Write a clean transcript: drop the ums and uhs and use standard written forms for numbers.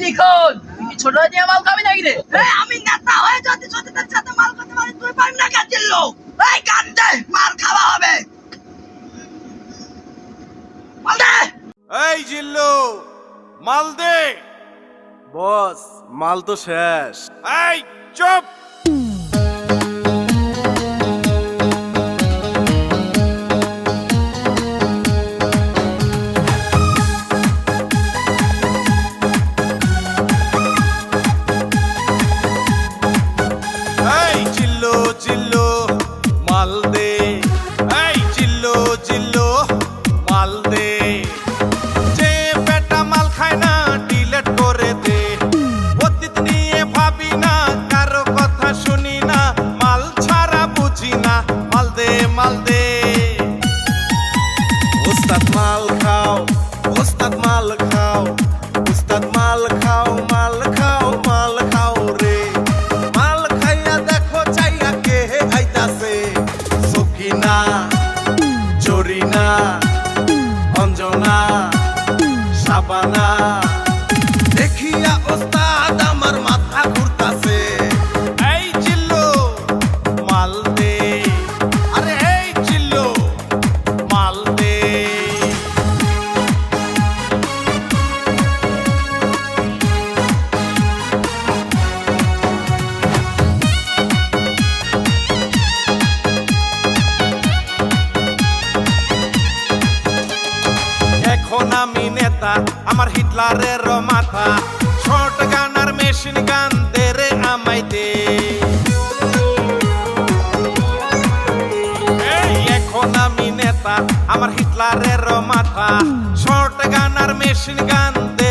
চিকন তুই কি ছোট দিয়ে মাল খাবি নাকি রে? আমি নেতা হয়ে যদি ছোটদের সাথে মাল করতে পারি তুই পারবি না কাজ ছিল এই গান দে মাল খাওয়া হবে মাল দে এই জিল্লু মাল দে। বস মাল তো শেষ। এই চুপ। এই জিল্লু জিল্লু মাল দে। এই জিল্লু জিল্লু মাল দে। যে বেটা মাল খায় না ডিলেট করে দে। অতীত নিয়ে ভাবি না কারো কথা শুনি না মাল ছাড়া বুঝি না মাল দে মাল দে। ওস্তাদ মাল খাও, ওস্তাদ মাল খাও, ওস্তাদ মাল খাও, মাল খাও, মাল খাও রে। মাল খাইয়া দেখো চাইয়া কে আইতাছে। সকিনা, জরিনা, অঞ্জনা, শাবানা। দেখিয়া ওস্তাদ আমার মাথা ঘুরতাছে। এই জিল্লু মাল দে। আরে এই জিল্লু মাল দে। এখন আমি নেতা আমার হিটলারের মাথা শর্ট গান আর মেশিন গান দে রে আমায় দে। এই এখন আমি নেতা আমার হিটলারের মাথা শর্ট গান আর মেশিন গান দে